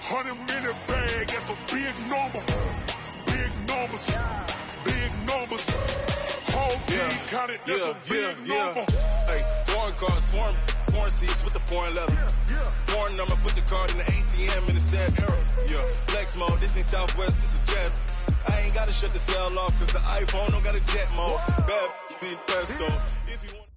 100-minute bag, that's a big number. Big numbers, big numbers. Whole team counted, that's a big number. Hey, foreign cars, foreign seats with the foreign leather. Foreign number, put the card in the ATM in the sad era. Flex mode, this ain't Southwest, this is jet. I ain't gotta shut the cell off, cause the iPhone don't got a jet mode. Bad need pesto. If you want.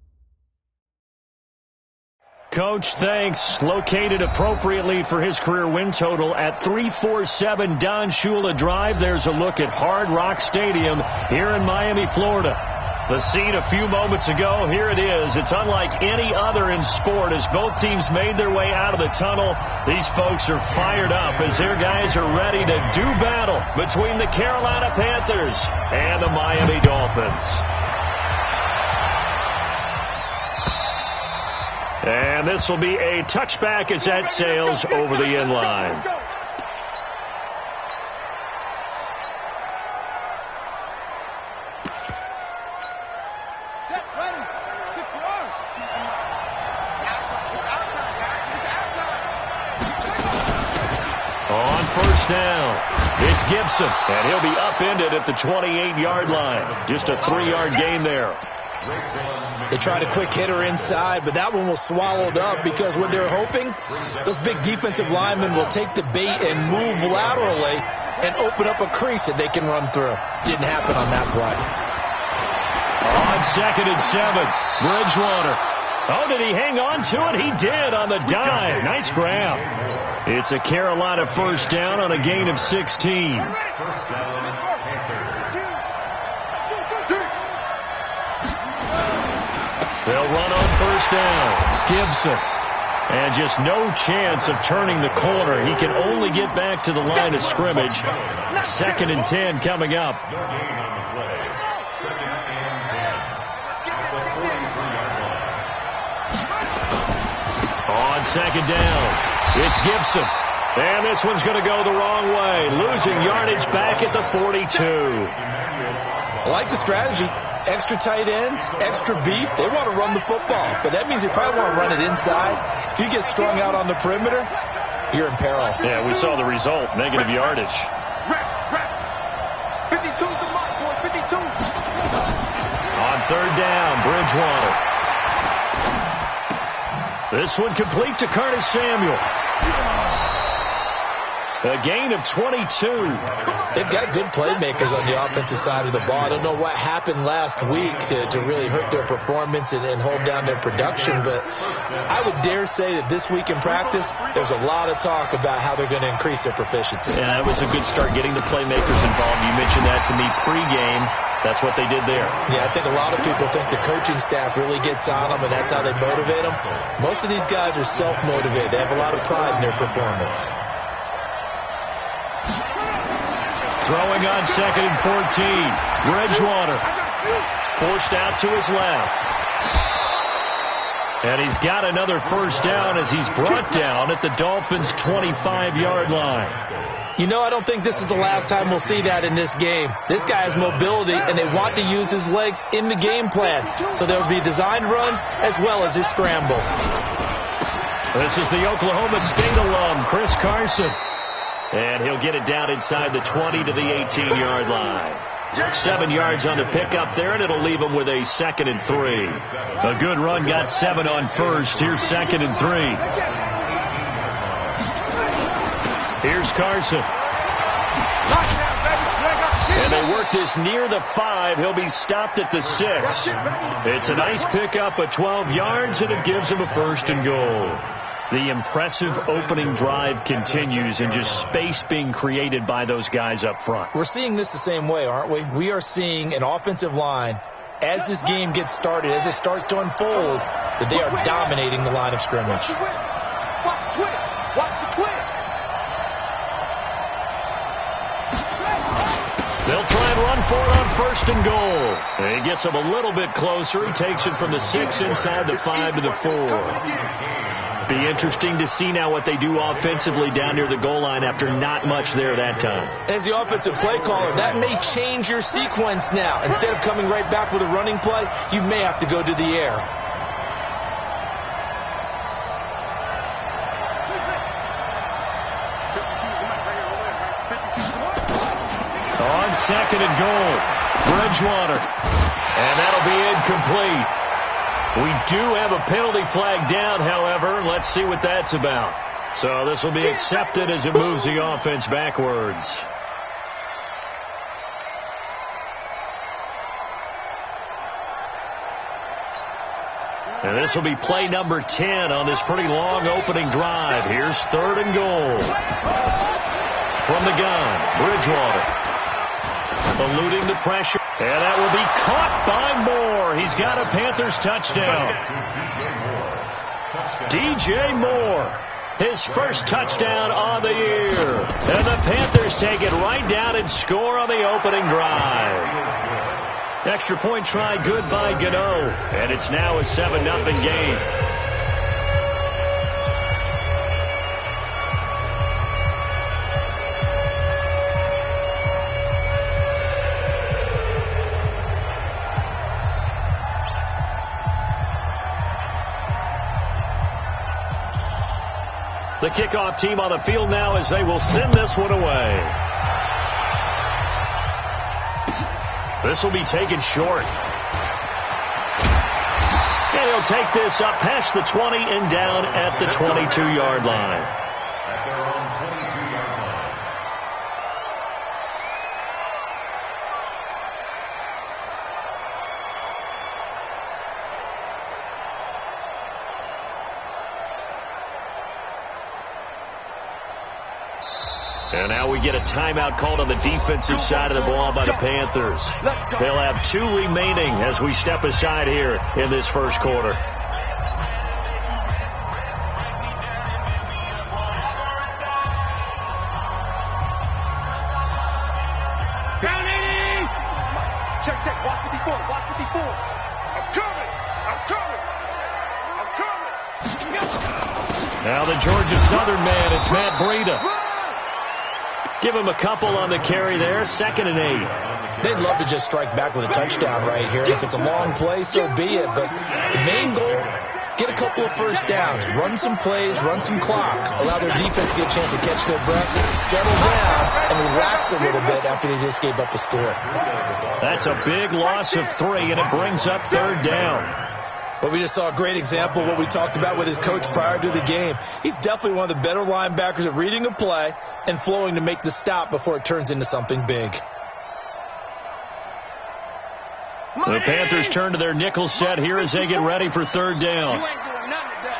Coach, thanks. Located appropriately for his career win total at 347 Don Shula Drive. There's a look at Hard Rock Stadium here in Miami, Florida. The scene a few moments ago, here it is. It's unlike any other in sport as both teams made their way out of the tunnel. These folks are fired up as their guys are ready to do battle between the Carolina Panthers and the Miami Dolphins. And this will be a touchback as that sails over the end line. On first down, it's Gibson, and he'll be upended at the 28-yard line. Just a 3-yard gain there. They tried a quick hitter inside, but that one was swallowed up because what they're hoping, those big defensive linemen will take the bait and move laterally and open up a crease that they can run through. Didn't happen on that play. On 2nd and 7, Bridgewater. Oh, did he hang on to it? He did on the dive. Nice grab. It's a Carolina first down on a gain of 16. They'll run on first down. Gibson. And just no chance of turning the corner. He can only get back to the line of scrimmage. 2nd and 10 coming up. On 2nd down, it's Gibson. And this one's going to go the wrong way. Losing yardage back at the 42. I like the strategy. Extra tight ends, extra beef. They want to run the football, but that means they probably want to run it inside. If you get strung out on the perimeter, you're in peril. Yeah, we saw the result, negative yardage. 52's the mark, boy, 52. On 3rd down, Bridgewater. This one complete to Curtis Samuel. A gain of 22. They've got good playmakers on the offensive side of the ball. I don't know what happened last week to really hurt their performance and hold down their production, but I would dare say that this week in practice, there's a lot of talk about how they're going to increase their proficiency. Yeah, that was a good start, getting the playmakers involved. You mentioned that to me pregame. That's what they did there. Yeah, I think a lot of people think the coaching staff really gets on them, and that's how they motivate them. Most of these guys are self-motivated. They have a lot of pride in their performance. Throwing on 2nd and 14. Bridgewater forced out to his left. And he's got another first down as he's brought down at the Dolphins' 25-yard line. You know, I don't think this is the last time we'll see that in this game. This guy has mobility, and they want to use his legs in the game plan. So there will be designed runs as well as his scrambles. This is the Oklahoma State alum, Chris Carson. And he'll get it down inside the 20 to the 18-yard line. 7 yards on the pickup there, and it'll leave him with a 2nd and 3. A good run got 7 on first. Here's 2nd and 3. Here's Carson. And they work this near the 5. He'll be stopped at the 6. It's a nice pickup of 12 yards, and it gives him a 1st and goal. The impressive opening drive continues, and just space being created by those guys up front. We're seeing this the same way, aren't we? We are seeing an offensive line, as this game gets started, as it starts to unfold, that they are dominating the line of scrimmage. Watch the twist. Watch the twist. They'll try and run for it on 1st and goal. He gets him a little bit closer. He takes it from the 6 inside the 5 to the 4. Be interesting to see now what they do offensively down near the goal line after not much there that time. As the offensive play caller, that may change your sequence now. Instead of coming right back with a running play, you may have to go to the air. second and goal. Bridgewater. And that'll be incomplete. We do have a penalty flag down, however. Let's see what that's about. So this will be accepted as it moves the offense backwards. And this will be play number 10 on this pretty long opening drive. Here's third and goal. From the gun, Bridgewater. Eluding the pressure. And that will be caught by Moore. He's got a Panthers touchdown. DJ Moore. His first touchdown on the year. And the Panthers take it right down and score on the opening drive. Extra point try good by Gano. And it's now a 7-0 game. The kickoff team on the field now as they will send this one away. This will be taken short. And he'll take this up past the 20 and down at the 22-yard line. And now we get a timeout called on the defensive side of the ball by the Panthers. They'll have 2 remaining as we step aside here in this first quarter. Down 80! Check, watch 54, watch 54. I'm coming! Now the Georgia Southern man, it's Matt Breida. Give him a couple on the carry there. 2nd and 8. They'd love to just strike back with a touchdown right here. If it's a long play, so be it. But the main goal, get a couple of first downs. Run some plays, run some clock. Allow their defense to get a chance to catch their breath, settle down, and relax a little bit after they just gave up a score. That's a big loss of 3, and it brings up 3rd down. But we just saw a great example of what we talked about with his coach prior to the game. He's definitely one of the better linebackers at reading a play and flowing to make the stop before it turns into something big. The Panthers turn to their nickel set here as they get ready for 3rd down. You ain't doing nothing today.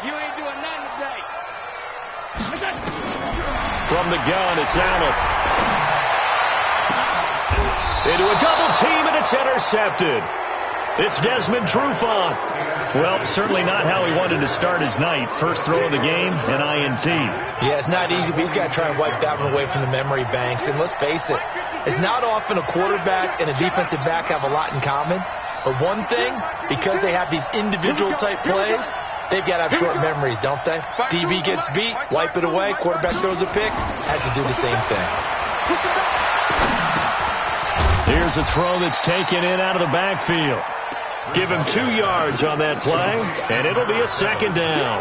You ain't doing nothing today. From the gun, it's Allen. Into a double team, and it's intercepted. It's Desmond Trufant. Well, certainly not how he wanted to start his night. First throw of the game, an INT. Yeah, it's not easy, but he's got to try and wipe that one away from the memory banks. And let's face it, it's not often a quarterback and a defensive back have a lot in common. But one thing, because they have these individual type plays, they've got to have short memories, don't they? DB gets beat, wipe it away, quarterback throws a pick, has to do the same thing. Here's a throw that's taken in out of the backfield. Give him 2 yards on that play, and it'll be a 2nd down.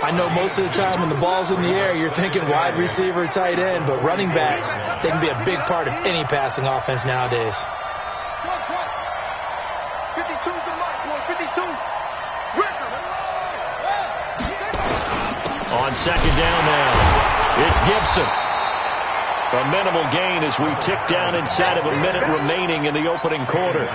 I know most of the time when the ball's in the air, you're thinking wide receiver, tight end, but running backs, they can be a big part of any passing offense nowadays. 52 to the right, boy, 52. On 2nd down now, it's Gibson. A minimal gain as we tick down inside of a minute remaining in the opening quarter.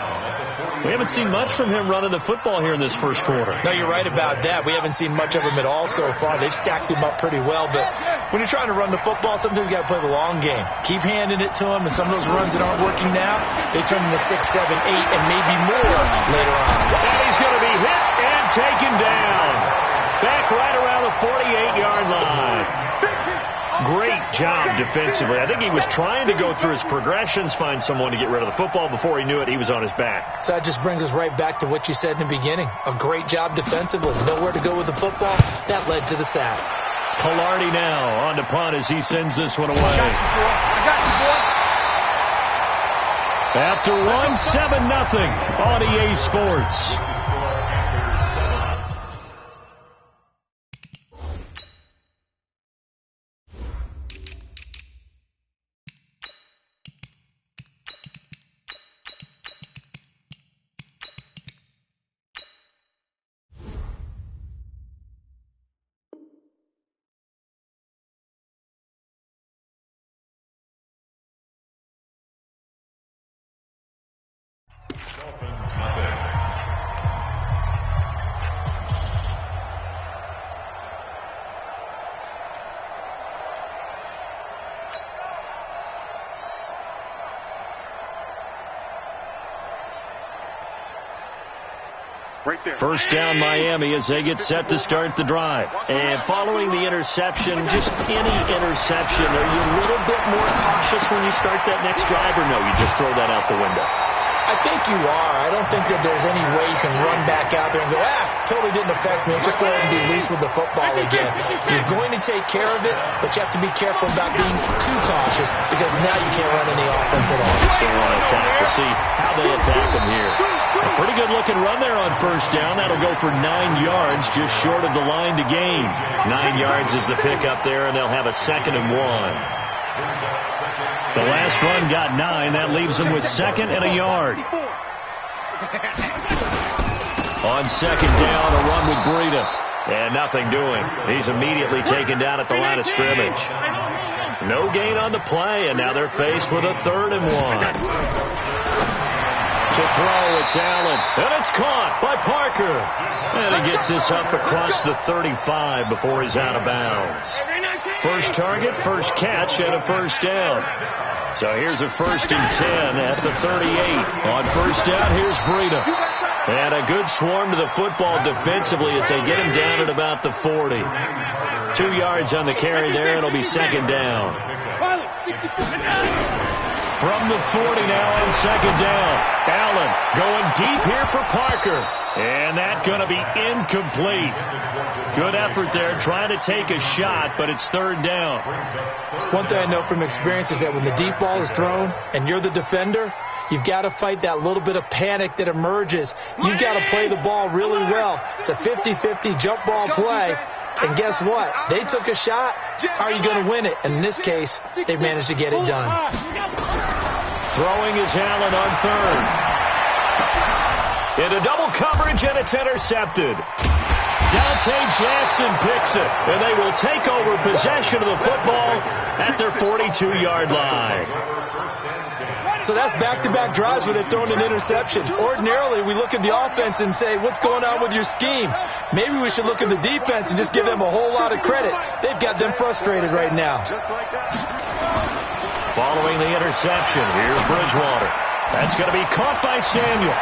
We haven't seen much from him running the football here in this first quarter. No, you're right about that. We haven't seen much of him at all so far. They've stacked him up pretty well, but when you're trying to run the football, sometimes you got to play the long game. Keep handing it to him, and some of those runs that aren't working now, they turn into 6, 7, 8, and maybe more later on. And he's going to be hit and taken down. Back right around the 48-yard line. Great job defensively. I think he was trying to go through his progressions, find someone to get rid of the football. Before he knew it, he was on his back. So that just brings us right back to what you said in the beginning. A great job defensively. Nowhere to go with the football. That led to the sack. Pilardi now on to punt as he sends this one away. I got you, boy. After 1-7-0 on EA Sports. First down Miami as they get set to start the drive. And following the interception, just any interception, are you a little bit more cautious when you start that next drive, or no, you just throw that out the window? I think you are. I don't think that there's any way you can run back out there and go, totally didn't affect me. Let's just go ahead and be loose with the football again. You're going to take care of it, but you have to be careful about being too cautious because now you can't run any offense at all. Still want to attack. We'll see how they attack them here. A pretty good looking run there on first down. That'll go for 9 yards, just short of the line to gain. 9 yards is the pickup there, and they'll have a 2nd and 1. The last run got 9. That leaves them with 2nd and a yard. On 2nd down, a run with Breida. And nothing doing. He's immediately taken down at the line of scrimmage. No gain on the play, and now they're faced with a 3rd and 1. To throw, it's Allen. And it's caught by Parker. And he gets this up across the 35 before he's out of bounds. First target, first catch, and a first down. So here's a 1st and 10 at the 38. On first down, here's Breida. And a good swarm to the football defensively as they get him down at about the 40. 2 yards on the carry there. It'll be 2nd down. From the 40 now on 2nd down. Allen going deep here for Parker. And that's going to be incomplete. Good effort there trying to take a shot, but it's 3rd down. One thing I know from experience is that when the deep ball is thrown and you're the defender, you've got to fight that little bit of panic that emerges. You've got to play the ball really well. It's a 50-50 jump ball play. And guess what? They took a shot. How are you going to win it? And in this case, they've managed to get it done. Throwing is Allen on 3rd. Into double coverage, and it's intercepted. Dante Jackson picks it, and they will take over possession of the football at their 42-yard line. So that's back-to-back drives where they're throwing an interception. Ordinarily, we look at the offense and say, what's going on with your scheme? Maybe we should look at the defense and just give them a whole lot of credit. They've got them frustrated right now. Following the interception, here's Bridgewater. That's going to be caught by Samuel.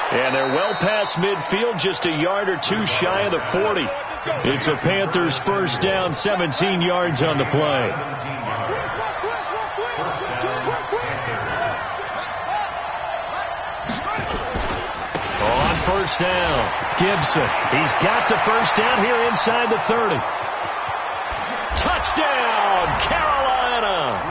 And they're well past midfield, just a yard or two shy of the 40. It's a Panthers first down, 17 yards on the play. On first down, Gibson. He's got the first down here inside the 30. Touchdown, Carolina.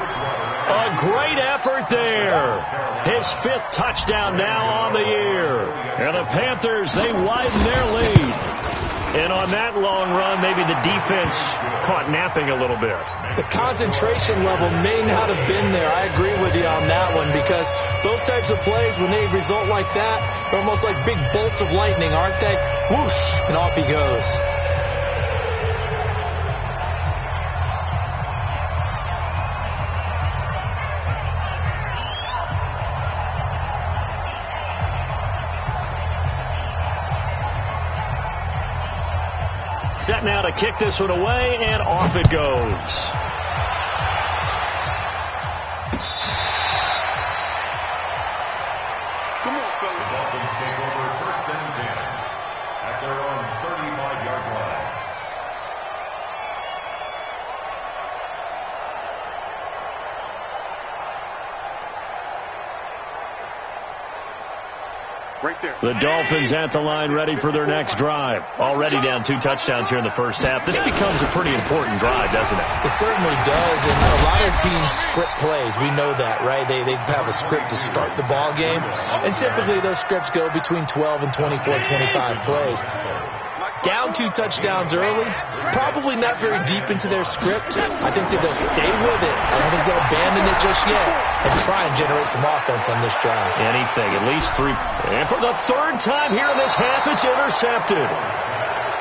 A great effort there. His 5th touchdown now on the year. And the Panthers, they widen their lead. And on that long run, maybe the defense caught napping a little bit. The concentration level may not have been there. I agree with you on that one because those types of plays, when they result like that, they're almost like big bolts of lightning, aren't they? Whoosh, and off he goes. Set now to kick this one away, and off it goes. Come on, fellas. The Dolphins take over 1st and 10 at their own 35-yard line. Right there. The Dolphins at the line, ready for their next drive. Already down 2 touchdowns here in the first half. This becomes a pretty important drive, doesn't it? It certainly does, and a lot of teams script plays. We know that, right? They have a script to start the ball game, and typically those scripts go between 12 and 24, 25 plays. Down 2 touchdowns early, probably not very deep into their script. I think that they'll stay with it. I don't think they'll abandon it just yet and try and generate some offense on this drive. Anything, at least 3. And for the 3rd time here in this half, it's intercepted.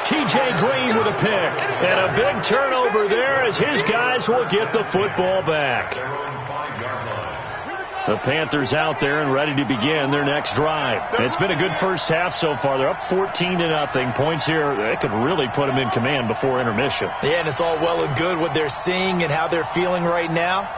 T.J. Green with a pick. And a big turnover there as his guys will get the football back. The Panthers out there and ready to begin their next drive. It's been a good first half so far. They're up 14-0. Points here, they could really put them in command before intermission. Yeah, and it's all well and good what they're seeing and how they're feeling right now.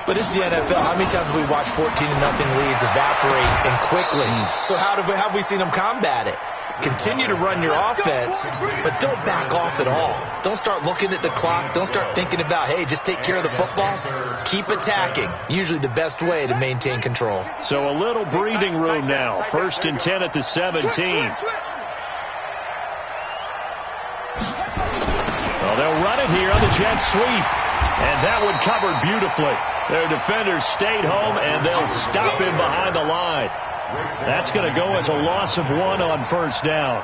But it's the NFL. How many times have we watched 14-0 leads evaporate and quickly? So how have we seen them combat it? Continue to run your offense, but don't back off at all. Don't start looking at the clock. Don't start thinking about, hey, just take care of the football. Keep attacking. Usually the best way to maintain control. So a little breathing room now. 1st and 10 at the 17. Well, they'll run it here on the jet sweep. And that one covered beautifully. Their defenders stayed home, and they'll stop him behind the line. That's going to go as a loss of 1 on 1st down.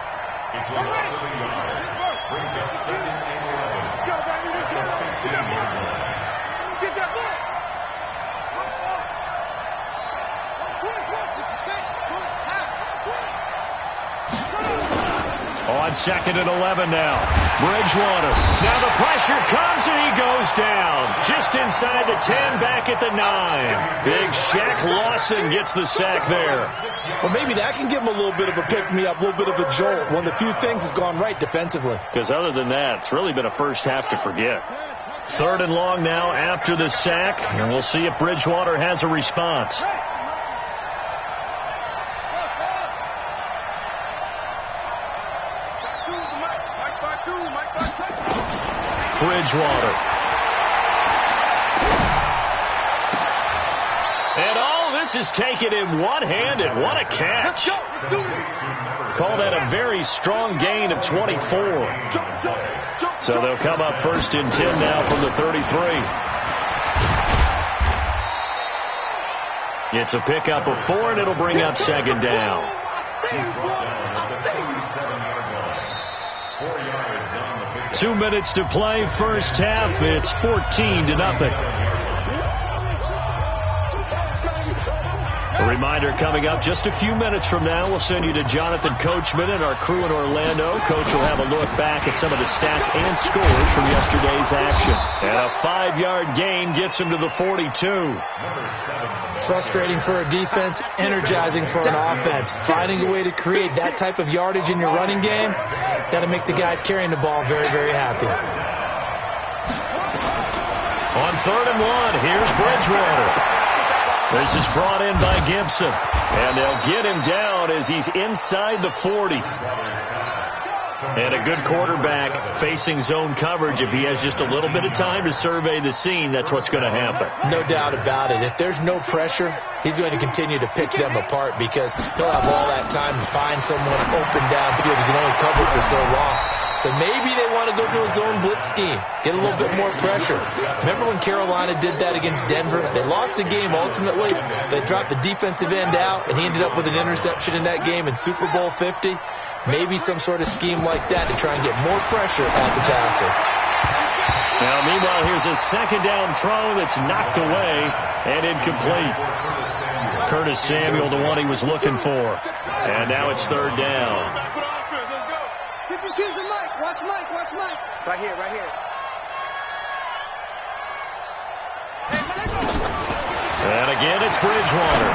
On 2nd and 11 now. Bridgewater. Now the pressure comes and he goes down. Just inside the 10, back at the 9. Big Shaq Lawson gets the sack there. Well, maybe that can give him a little bit of a pick-me-up, a little bit of a jolt. One of the few things that's gone right defensively. Because other than that, it's really been a first half to forget. 3rd and long now after the sack. And we'll see if Bridgewater has a response. Bridgewater. And all this is taken in one-handed. What a catch. Call that a very strong gain of 24. So they'll come up 1st and 10 now from the 33. It's a pickup of 4, and it'll bring up 2nd down. 2 minutes to play, 1st half. It's 14-0. A reminder coming up just a few minutes from now. We'll send you to Jonathan Coachman and our crew in Orlando. Coach will have a look back at some of the stats and scores from yesterday's action. And a 5-yard gain gets him to the 42. Frustrating for a defense, energizing for an offense. Finding a way to create that type of yardage in your running game, that'll make the guys carrying the ball very, very happy. On 3rd and 1, here's Bridgewater. This is brought in by Gibson. And they'll get him down as he's inside the 40. And a good quarterback facing zone coverage. If he has just a little bit of time to survey the scene, that's what's going to happen. No doubt about it. If there's no pressure, he's going to continue to pick them apart because he'll have all that time to find someone open downfield. He can only cover for so long. So maybe they want to go to a zone blitz scheme, get a little bit more pressure. Remember when Carolina did that against Denver? They lost the game ultimately. They dropped the defensive end out, and he ended up with an interception in that game in Super Bowl 50. Maybe some sort of scheme like that to try and get more pressure on the passer. Now, meanwhile, here's a 2nd down throw that's knocked away and incomplete. Curtis Samuel, the one he was looking for. And now it's 3rd down. Choose the mic. Watch Mike. Watch Mike. Right here. Right here. And again, it's Bridgewater.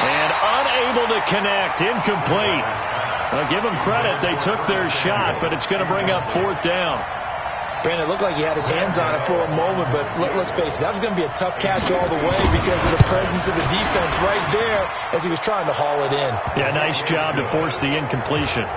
And unable to connect. Incomplete. I'll give them credit. They took their shot, but it's going to bring up 4th down. Brandon, it looked like he had his hands on it for a moment, but let's face it, that was going to be a tough catch all the way because of the presence of the defense right there as he was trying to haul it in. Yeah, nice job to force the incompletion.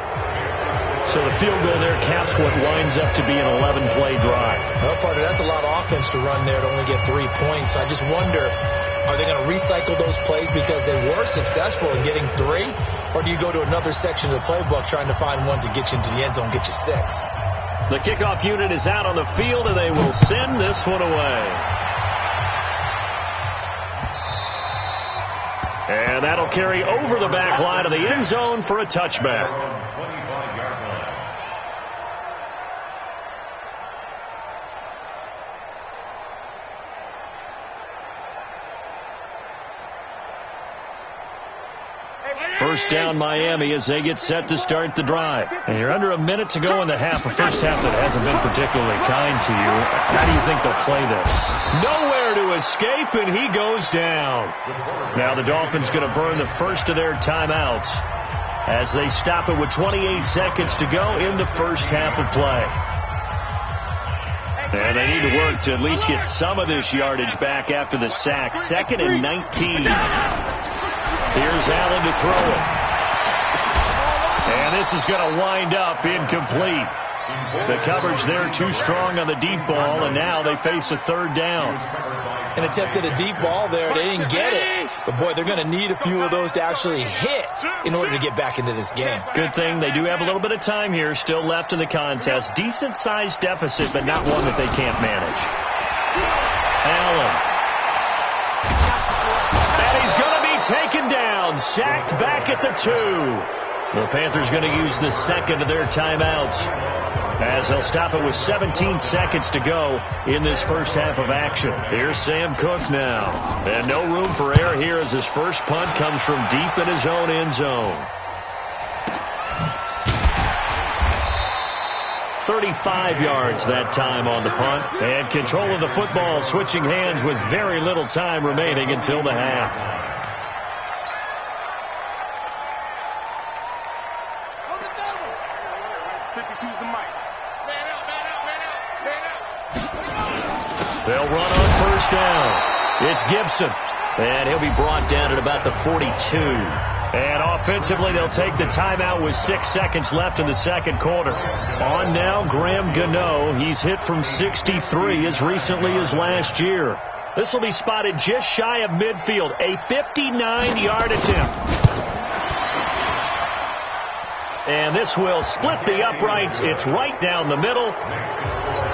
So the field goal there caps what winds up to be an 11-play drive. Well, partner, that's a lot of offense to run there to only get 3 points. I just wonder, are they going to recycle those plays because they were successful in getting 3? Or do you go to another section of the playbook trying to find ones that get you into the end zone, get you 6? The kickoff unit is out on the field, and they will send this one away. And that'll carry over the back line of the end zone for a touchback. First down, Miami, as they get set to start the drive. And you're under a minute to go in the half, a first half that hasn't been particularly kind to you. How do you think they'll play this? Nowhere to escape, and he goes down. Now the Dolphins going to burn the first of their timeouts as they stop it with 28 seconds to go in the first half of play. And they need to work to at least get some of this yardage back after the sack. 2nd and 19. Here's Allen to throw it. And this is going to wind up incomplete. The coverage there too strong on the deep ball, and now they face a 3rd down. An attempt at a deep ball there. They didn't get it. But, boy, they're going to need a few of those to actually hit in order to get back into this game. Good thing they do have a little bit of time here still left in the contest. Decent-sized deficit, but not one that they can't manage. Allen. And he's going to be taken down. Sacked back at the 2. The Panthers going to use the 2nd of their timeouts, as they'll stop it with 17 seconds to go in this first half of action. Here's Sam Cook now. And no room for error here as his first punt comes from deep in his own end zone. 35 yards that time on the punt. And control of the football switching hands with very little time remaining until the half. 52's the mic. Man out. They'll run on 1st down. It's Gibson. And he'll be brought down at about the 42. And offensively, they'll take the timeout with 6 seconds left in the 2nd quarter. On now, Graham Gano. He's hit from 63 as recently as last year. This will be spotted just shy of midfield. A 59-yard attempt. And this will split the uprights. It's right down the middle.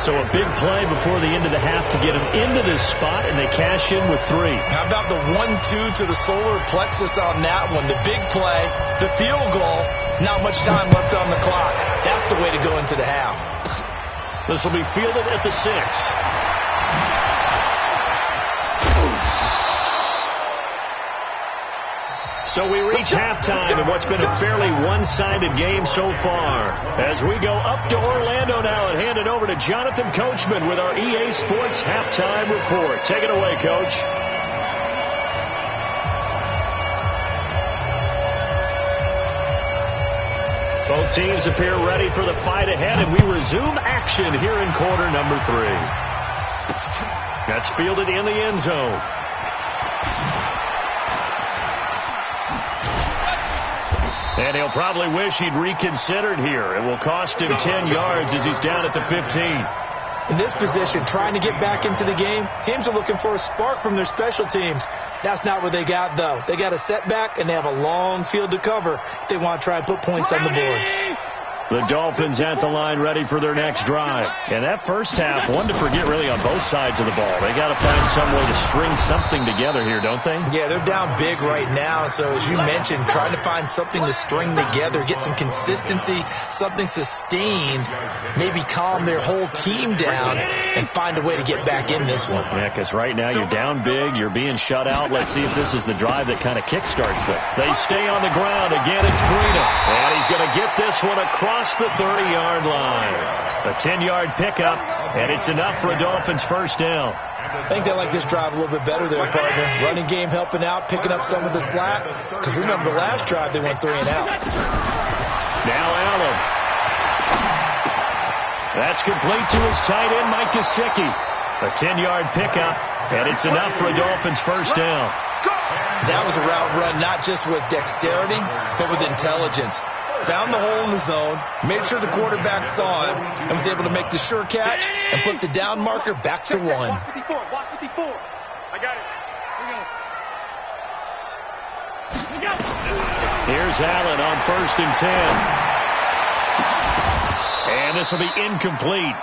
So a big play before the end of the half to get him into this spot, and they cash in with 3. How about the 1-2 to the solar plexus on that one? The big play, the field goal, not much time left on the clock. That's the way to go into the half. This will be fielded at the 6. So we reach halftime in what's been a fairly one-sided game so far. As we go up to Orlando now and hand it over to Jonathan Coachman with our EA Sports Halftime Report. Take it away, Coach. Both teams appear ready for the fight ahead, and we resume action here in quarter number 3. That's fielded in the end zone. And he'll probably wish he'd reconsidered here. It will cost him 10 yards as he's down at the 15. In this position, trying to get back into the game, teams are looking for a spark from their special teams. That's not what they got, though. They got a setback, and they have a long field to cover if they want to try and put points on the board. The Dolphins at the line ready for their next drive. And that first half, one to forget really on both sides of the ball. They got to find some way to string something together here, don't they? Yeah, they're down big right now. So as you mentioned, trying to find something to string together, get some consistency, something sustained, maybe calm their whole team down and find a way to get back in this one. Yeah, because right now you're down big, you're being shut out. Let's see if this is the drive that kind of kickstarts them. They stay on the ground. Again, it's Breida. And he's going to get this one across the 30-yard line. A 10-yard pickup, and it's enough for a Dolphins first down. I think they like this drive a little bit better there, partner. Running game helping out, picking up some of the slack. Because remember, the last drive they went 3 and out. Now Allen. That's complete to his tight end, Mike Gesicki. A 10-yard pickup, and it's enough for a Dolphins first down. That was a route run, not just with dexterity, but with intelligence. Found the hole in the zone, made sure the quarterback saw it, and was able to make the sure catch and flip the down marker back to 1. Watch 54. I got it. Here's Allen on 1st and 10. And this will be incomplete.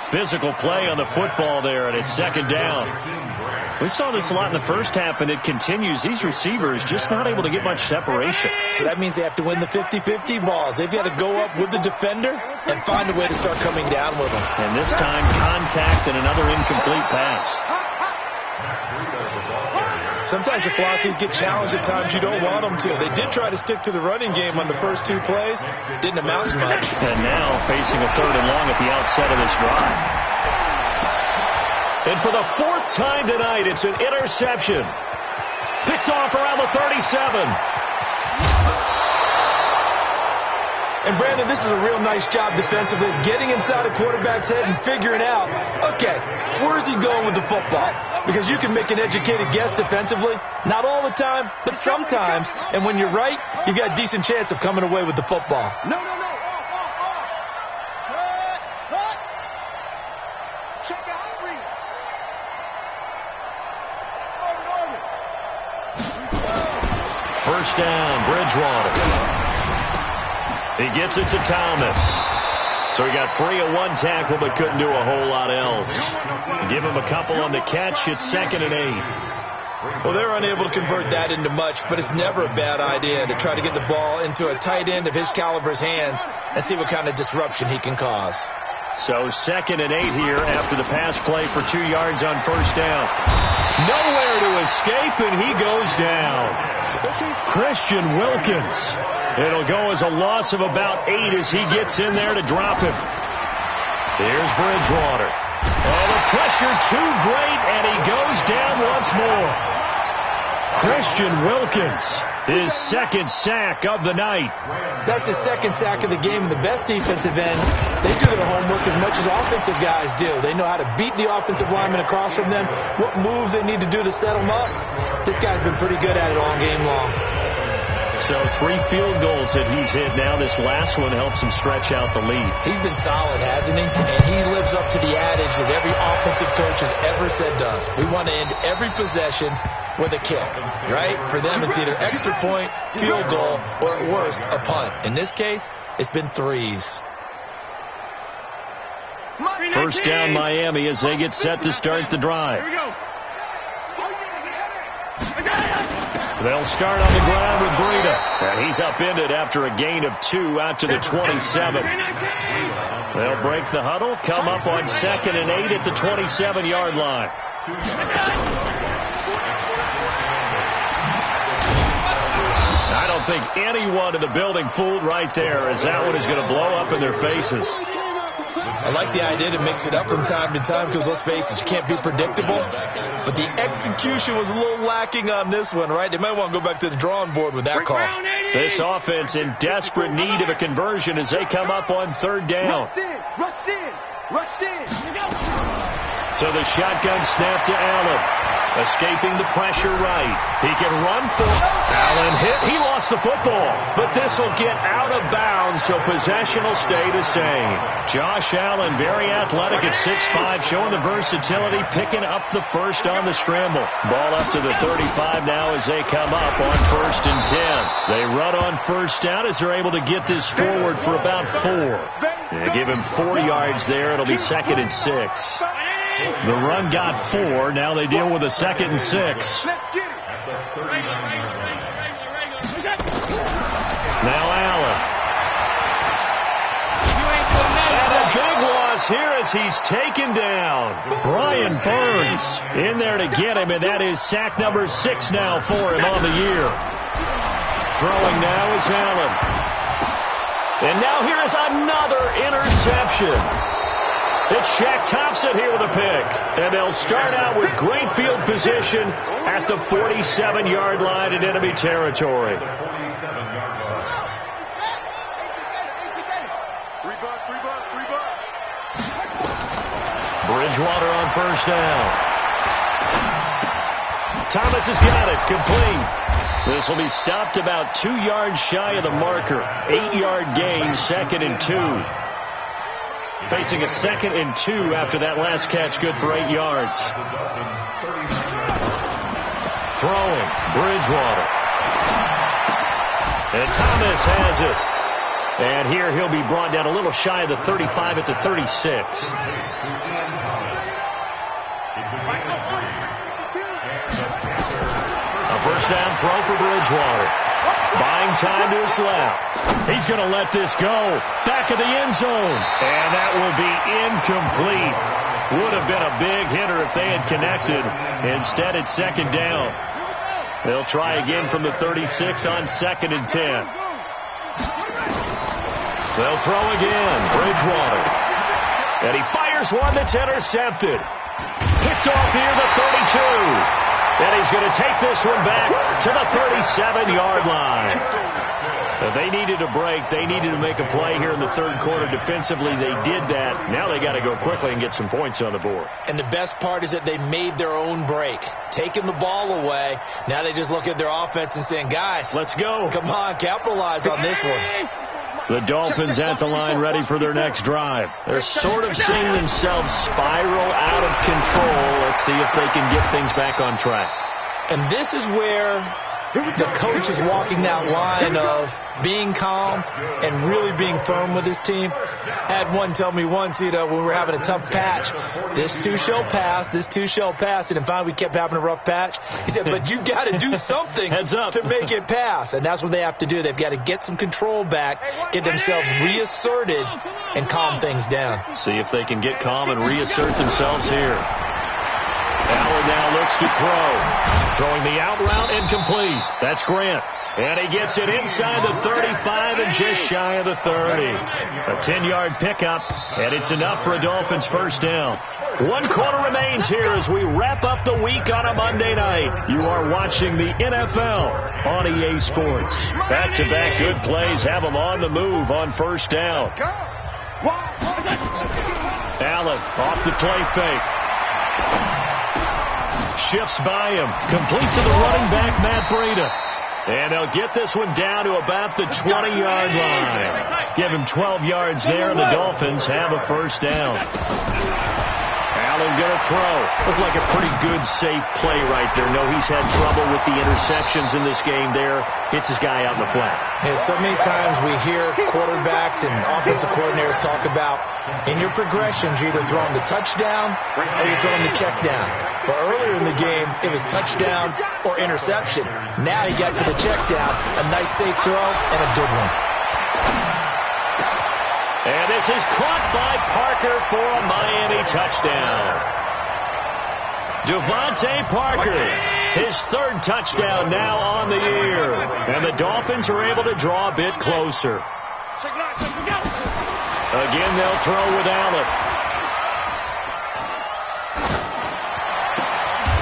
Physical play on the football there, and it's 2nd down. We saw this a lot in the first half, and it continues. These receivers just not able to get much separation. So that means they have to win the 50-50 balls. They've got to go up with the defender and find a way to start coming down with them. And this time, contact and another incomplete pass. Sometimes your philosophies get challenged at times you don't want them to. They did try to stick to the running game on the first 2 plays. Didn't amount to much. And now facing a 3rd and long at the outset of this drive. And for the 4th time tonight, it's an interception. Picked off around the 37. And, Brandon, this is a real nice job defensively, getting inside a quarterback's head and figuring out, okay, where's he going with the football? Because you can make an educated guess defensively, not all the time, but sometimes. And when you're right, you've got a decent chance of coming away with the football. No. Check the high read. First down, Bridgewater. He gets it to Thomas. So he got free of one tackle but couldn't do a whole lot else. Give him a couple on the catch. It's 2nd and 8. Well, they're unable to convert that into much, but it's never a bad idea to try to get the ball into a tight end of his caliber's hands and see what kind of disruption he can cause. So 2nd and 8 here after the pass play for 2 yards on first down. Nowhere to escape, and he goes down. Christian Wilkins. It'll go as a loss of about 8 as he gets in there to drop him. Here's Bridgewater. Oh, the pressure too great, and he goes down once more. Christian Wilkins, his 2nd sack of the night. That's his 2nd sack of the game. And the best defensive ends, they do their homework as much as offensive guys do. They know how to beat the offensive lineman across from them, what moves they need to do to set them up. This guy's been pretty good at it all game long. So 3 field goals that he's hit now. This last one helps him stretch out the lead. He's been solid, hasn't he? And he lives up to the adage that every offensive coach has ever said to us. We want to end every possession with a kick, right? For them, it's either extra point, field goal, or at worst, a punt. In this case, it's been 3s. First down, Miami, as they get set to start the drive. Here we go. They'll start on the ground with Breida. And he's upended after a gain of 2 out to the 27. They'll break the huddle, come up on 2nd and 8 at the 27-yard line. I don't think anyone in the building fooled right there, as that one is going to blow up in their faces. I like the idea to mix it up from time to time because, let's face it, you can't be predictable. But the execution was a little lacking on this one, right? They might want to go back to the drawing board with that call. This offense in desperate need of a conversion as they come up on 3rd down. Rush in. So the shotgun snap to Allen. Escaping the pressure right. He can run for Allen hit. He lost the football. But this will get out of bounds, so possession will stay the same. Josh Allen, very athletic at 6'5", showing the versatility, picking up the first on the scramble. Ball up to the 35 now as they come up on 1st and 10. They run on first down as they're able to get this forward for about 4. They give him 4 yards there. It'll be 2nd and 6. The run got 4. Now they deal with a 2nd and 6. Now Allen. And a big loss here as he's taken down. Brian Burns in there to get him, and that is sack number 6 now for him on the year. Throwing now is Allen. And now here is another interception. It's Shaq Thompson here with a pick. And they'll start out with great field position at the 47-yard line in enemy territory. Bridgewater on first down. Thomas has got it. Complete. This will be stopped about 2 yards shy of the marker. 8-yard gain, 2nd and 2. Facing a 2nd and 2 after that last catch, good for 8 yards. Throwing, Bridgewater. And Thomas has it. And here he'll be brought down a little shy of the 35 at the 36. A first down throw for Bridgewater. Buying time to his left. He's going to let this go. Back of the end zone. And that will be incomplete. Would have been a big hitter if they had connected. Instead, it's 2nd down. They'll try again from the 36 on 2nd and 10. They'll throw again. Bridgewater. And he fires one that's intercepted. Picked off here the 32. And he's going to take this one back to the 37-yard line. They needed a break. They needed to make a play here in the third quarter. Defensively, they did that. Now they got to go quickly and get some points on the board. And the best part is that they made their own break. Taking the ball away. Now they just look at their offense and saying, guys, let's go. Come on, capitalize on this one. The Dolphins at the line ready for their next drive. They're sort of seeing themselves spiral out of control. Let's see if they can get things back on track. And this is where the coach is walking that line of being calm and really being firm with his team. Had one tell me once, when we were having a tough patch, this too shall pass, this too shall pass. And finally we kept having a rough patch. He said, but you've got to do something to make it pass. And that's what they have to do. They've got to get some control back, get themselves reasserted, and calm things down. See if they can get calm and reassert themselves here. Allen now looks to throw. Throwing the out route incomplete. That's Grant. And he gets it inside the 35 and just shy of the 30. A 10-yard pickup, and it's enough for a Dolphins first down. 1 quarter remains here as we wrap up the week on a Monday night. You are watching the NFL on EA Sports. Back-to-back good plays have them on the move on first down. Allen off the play fake. Shifts by him. Complete to the running back, Matt Breida. And they'll get this one down to about the 20-yard line. Give him 12 yards there, and the Dolphins have a first down. Allen going to throw. Looked like a pretty good, safe play right there. No, he's had trouble with the interceptions in this game there. Hits his guy out in the flat. Yeah, so many times we hear quarterbacks and offensive coordinators talk about in your progressions, you're either throwing the touchdown or you're throwing the check down. But earlier in the game, it was touchdown or interception. Now he got to the check down, a nice safe throw, and a good one. And this is caught by Parker for a Miami touchdown. Devontae Parker, his third touchdown now on the year. And the Dolphins are able to draw a bit closer. Again, they'll throw with Allen.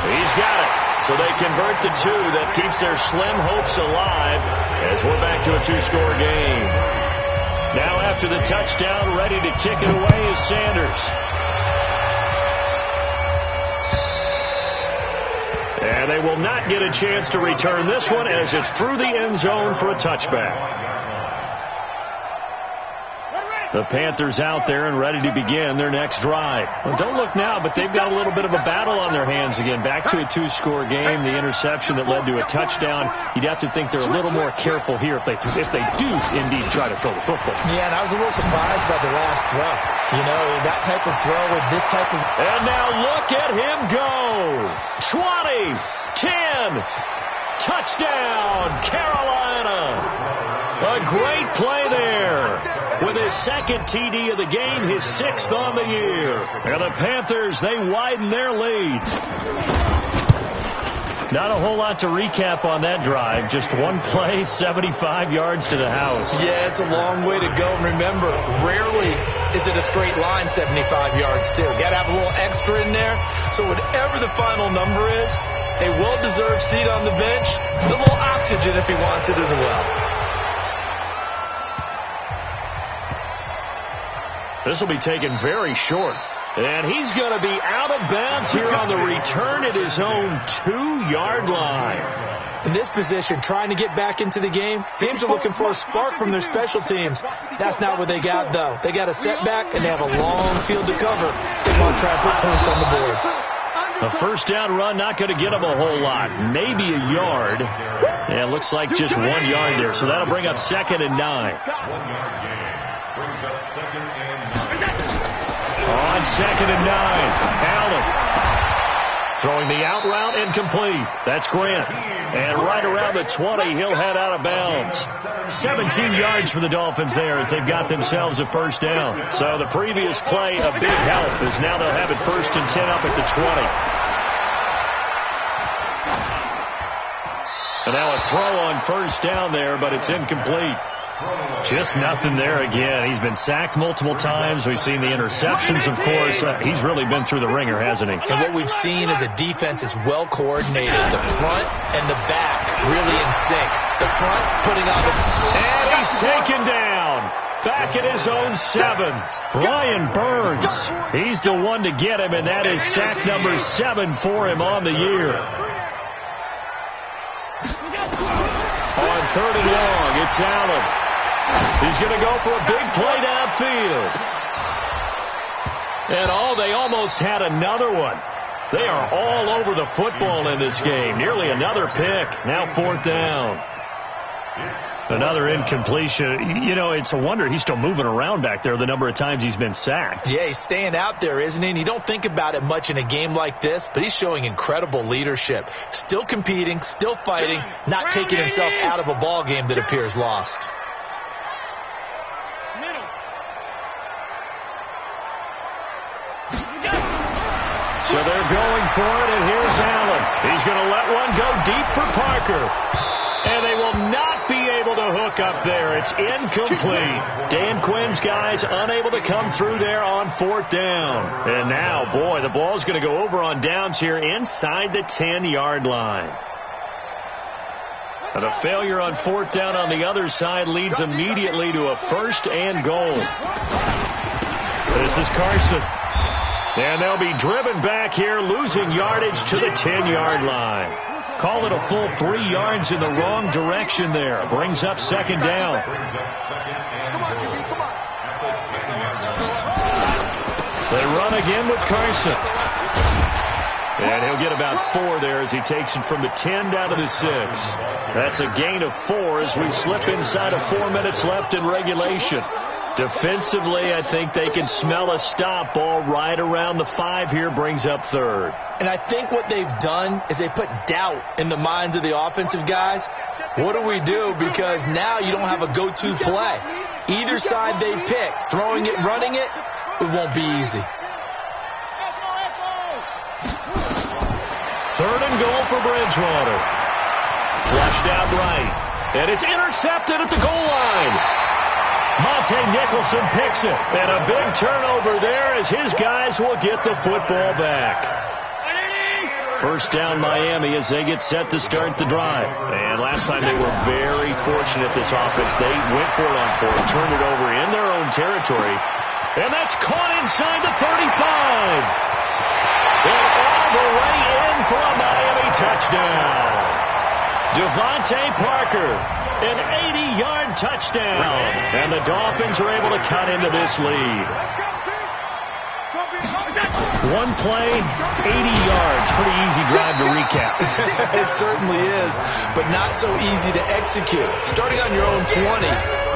He's got it. So they convert the two. That keeps their slim hopes alive as we're back to a two-score game. Now after the touchdown, ready to kick it away is Sanders. And they will not get a chance to return this one as it's through the end zone for a touchback. The Panthers out there and ready to begin their next drive. Well, don't look now, but they've got a little bit of a battle on their hands again. Back to a two-score game. The interception that led to a touchdown. You'd have to think they're a little more careful here if they do indeed try to throw the football. Yeah, and I was a little surprised by the last throw. You know, that type of throw with this type of... And now look at him go. 20, 10, touchdown, Carolina. A great play there. With his second TD of the game, his sixth on the year. And the Panthers, they widen their lead. Not a whole lot to recap on that drive. Just one play, 75 yards to the house. Yeah, it's a long way to go. And remember, rarely is it a straight line 75 yards, too. Got to have a little extra in there. So whatever the final number is, a well-deserved seat on the bench, a little oxygen if he wants it as well. This will be taken very short. And he's going to be out of bounds here on the return at his own 2-yard line. In this position, trying to get back into the game, teams are looking for a spark from their special teams. That's not what they got, though. They got a setback, and they have a long field to cover. They want to try and put points on the board. A first down run, not going to get them a whole lot. Maybe a yard. Yeah, it looks like just 1 yard there. So that'll bring up 2nd and 9. On 2nd and 9, Allen throwing the out route incomplete. That's Grant. And right around the 20, he'll head out of bounds. 17 yards for the Dolphins there as they've got themselves a first down. So the previous play, a big help, as now they'll have it 1st and 10 up at the 20. And now a throw on first down there, but it's incomplete. Just nothing there again. He's been sacked multiple times. We've seen the interceptions, of course. He's really been through the ringer, hasn't he? And what we've seen is a defense is well coordinated. The front and the back really in sync. The front putting on the... And he's taken down. Back at his own 7. Brian Burns. He's the one to get him, and that is sack number 7 for him on the year. On 3rd and long, it's Allen. He's going to go for a big play downfield. And they almost had another one. They are all over the football in this game. Nearly another pick. Now 4th down. Another incompletion. You know, it's a wonder he's still moving around back there the number of times he's been sacked. Yeah, he's staying out there, isn't he? And you don't think about it much in a game like this, but he's showing incredible leadership. Still competing, still fighting, not taking himself out of a ball game that appears lost. So they're going for it, and here's Allen. He's going to let one go deep for Parker. And they will not be able to hook up there. It's incomplete. Dan Quinn's guys unable to come through there on 4th down. And now, boy, the ball's going to go over on downs here inside the 10-yard line. And a failure on 4th down on the other side leads immediately to a 1st and goal. This is Carson. And they'll be driven back here, losing yardage to the 10-yard line. Call it a full 3 yards in the wrong direction there. Brings up 2nd down. They run again with Carson. And he'll get about 4 there as he takes it from the 10 down to the 6. That's a gain of 4 as we slip inside of 4 minutes left in regulation. Defensively, I think they can smell a stop. Ball right around the 5 here, brings up 3rd. And I think what they've done is they put doubt in the minds of the offensive guys. What do we do? Because now you don't have a go-to play. Either side they pick, throwing it, running it, it won't be easy. 3rd and goal for Bridgewater. Flushed out right. And it's intercepted at the goal line. Monte Nicholson picks it, and a big turnover there as his guys will get the football back. 1st down Miami as they get set to start the drive. And last time they were very fortunate, this offense. They went for it on 4th, turned it over in their own territory. And that's caught inside the 35. And all the way in for a Miami touchdown. Devontae Parker, an 80-yard touchdown. And the Dolphins are able to cut into this lead. One play, 80 yards. Pretty easy drive to recap. It certainly is, but not so easy to execute. Starting on your own 20,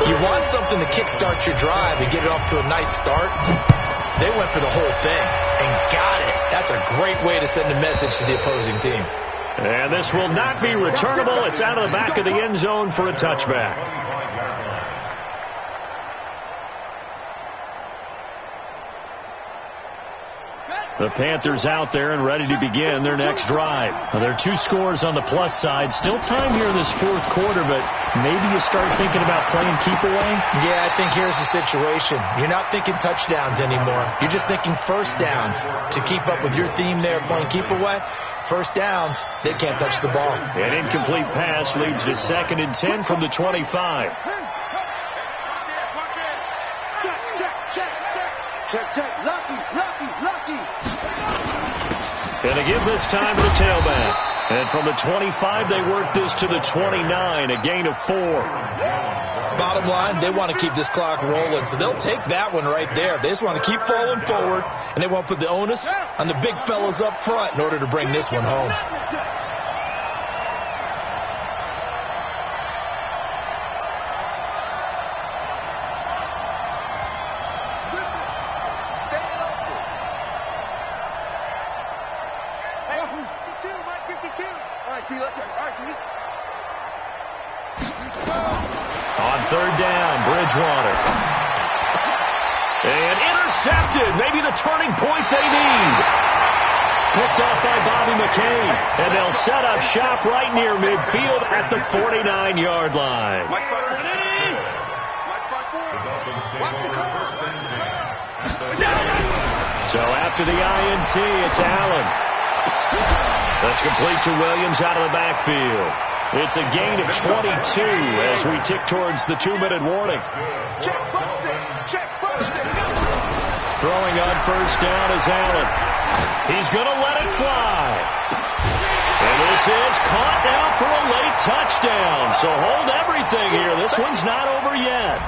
you want something to kickstart your drive and get it off to a nice start. They went for the whole thing and got it. That's a great way to send a message to the opposing team. And this will not be returnable. It's out of the back of the end zone for a touchback. The Panthers out there and ready to begin their next drive. Now, there are 2 scores on the plus side. Still time here in this 4th quarter, but maybe you start thinking about playing keep away? Yeah, I think here's the situation. You're not thinking touchdowns anymore. You're just thinking 1st downs. To keep up with your theme there, playing keep away, 1st downs, they can't touch the ball. An incomplete pass leads to 2nd and 10 from the 25. Check. Lucky. And they give this time to the tailback. And from the 25, they work this to the 29, a gain of 4. Bottom line, they want to keep this clock rolling, so they'll take that one right there. They just want to keep falling forward, and they want to put the onus on the big fellas up front in order to bring this one home. On 3rd down, Bridgewater. And intercepted. Maybe the turning point they need. Picked off by Bobby McCain. And they'll set up shop right near midfield at the 49-yard line. So after the INT, it's Allen. That's complete to Williams out of the backfield. It's a gain of 22 as we tick towards the 2-minute warning. Throwing on first down is Allen. He's going to let it fly. And this is caught now for a late touchdown. So hold everything here. This one's not over yet.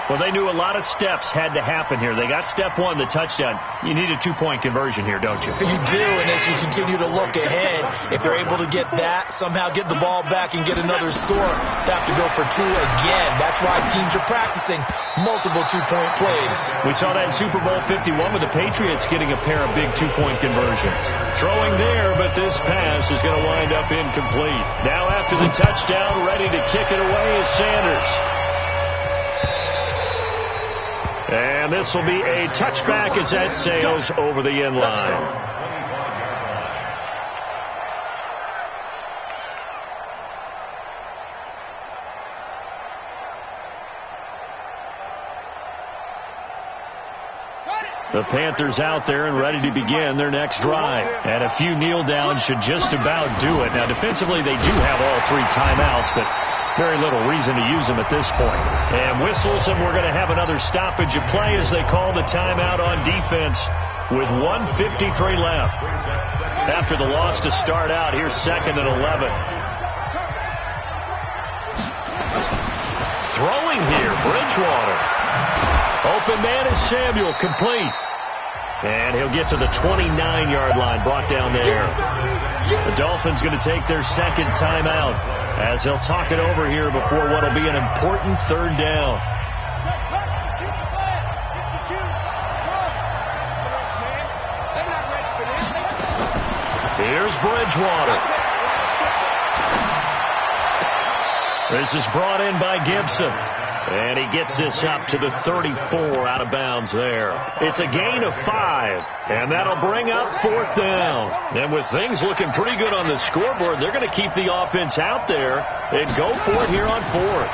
Well, they knew a lot of steps had to happen here. They got step one, the touchdown. You need a 2-point conversion here, don't you? You do, and as you continue to look ahead, if they're able to get that, somehow get the ball back and get another score, they have to go for two again. That's why teams are practicing multiple 2-point plays. We saw that in Super Bowl 51 with the Patriots getting a pair of big 2-point conversions. Throwing there, but this pass is going to wind up incomplete. Now after the touchdown, ready to kick it away is Sanders. And this will be a touchback as that sails over the end line. The Panthers out there and ready to begin their next drive. And a few kneel downs should just about do it. Now, defensively, they do have all 3 timeouts, but very little reason to use them at this point. And whistles, and we're going to have another stoppage of play as they call the timeout on defense with 1:53 left. After the loss to start out, here's 2nd and 11. Throwing here, Bridgewater. Open man is Samuel, complete. And he'll get to the 29-yard line, brought down there. The Dolphins going to take their 2nd timeout as they'll talk it over here before what will be an important 3rd down. Here's Bridgewater. This is brought in by Gibson. And he gets this up to the 34 out of bounds there. It's a gain of 5, and that'll bring up 4th down. And with things looking pretty good on the scoreboard, they're going to keep the offense out there and go for it here on 4th.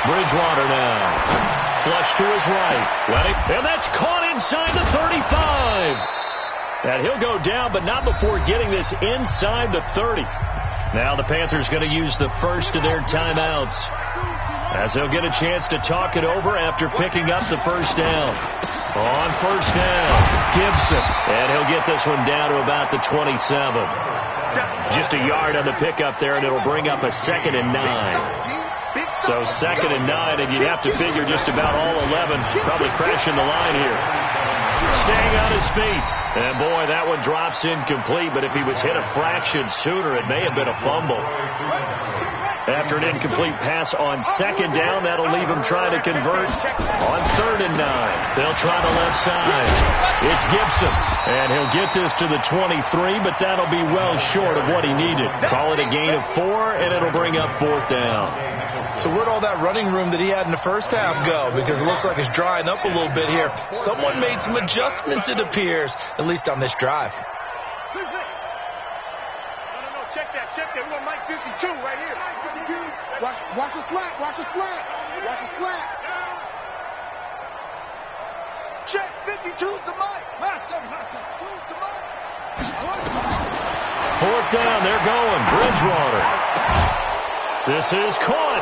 Bridgewater now. Flush to his right. And that's caught inside the 35. And he'll go down, but not before getting this inside the 30. Now the Panthers going to use the first of their timeouts, as they'll get a chance to talk it over after picking up the first down. On first down, Gibson. And he'll get this one down to about the 27. Just a yard on the pickup there, and it'll bring up a 2nd and 9. So 2nd and 9, and you'd have to figure just about all 11 probably crashing the line here. Staying on his feet. And boy, that one drops incomplete, but if he was hit a fraction sooner, it may have been a fumble. After an incomplete pass on 2nd down, that'll leave him trying to convert on 3rd and 9. They'll try the left side. It's Gibson, and he'll get this to the 23, but that'll be well short of what he needed. Call it a gain of 4, and it'll bring up 4th down. So where'd all that running room that he had in the first half go? Because it looks like it's drying up a little bit here. Someone made some adjustments, it appears, at least on this drive. Check that. We want Mike 52 right here. Watch the slant. Watch the slant. Check 52's the Mike. Last 2's the Mike. 4th down. They're going. Bridgewater. This is caught.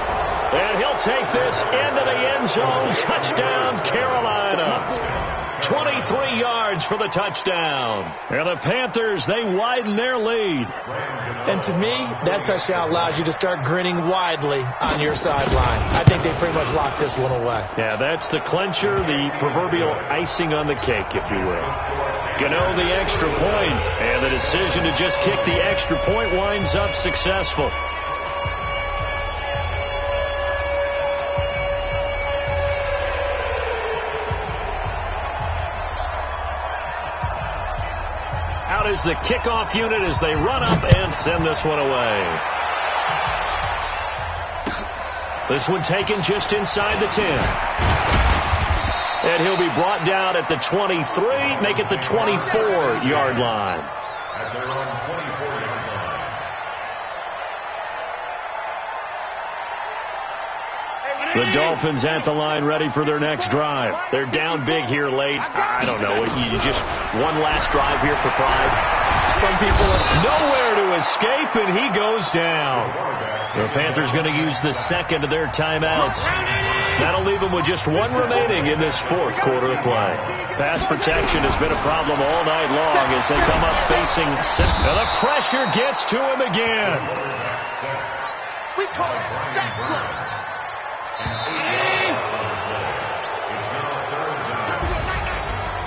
And he'll take this into the end zone. Touchdown, Carolina. 23 yards for the touchdown. And the Panthers, they widen their lead. And to me, that touchdown allows you to start grinning widely on your sideline. I think they pretty much locked this one away. Yeah, that's the clincher, the proverbial icing on the cake, if you will. Gano the extra point, and the decision to just kick the extra point winds up successful. Out is the kickoff unit as they run up and send this one away. This one taken just inside the 10. And he'll be brought down at the 23, make it the 24-yard line. The Dolphins at the line, ready for their next drive. They're down big here late. I don't know. You just one last drive here for pride. Some people have nowhere to escape, and he goes down. The Panthers going to use the second of their timeouts. That'll leave them with just one remaining in this fourth quarter of play. Pass protection has been a problem all night long as they come up facing. Now the pressure gets to him again. We call it sack block.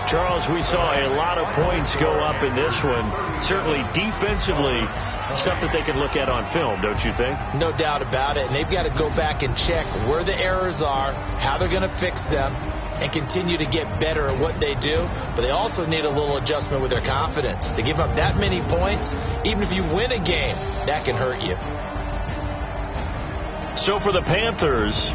Charles, we saw a lot of points go up in this one. Certainly defensively, stuff that they can look at on film, don't you think? No doubt about it. And they've got to go back and check where the errors are, how they're going to fix them, and continue to get better at what they do. But they also need a little adjustment with their confidence. To give up that many points, even if you win a game, that can hurt you. So for the Panthers,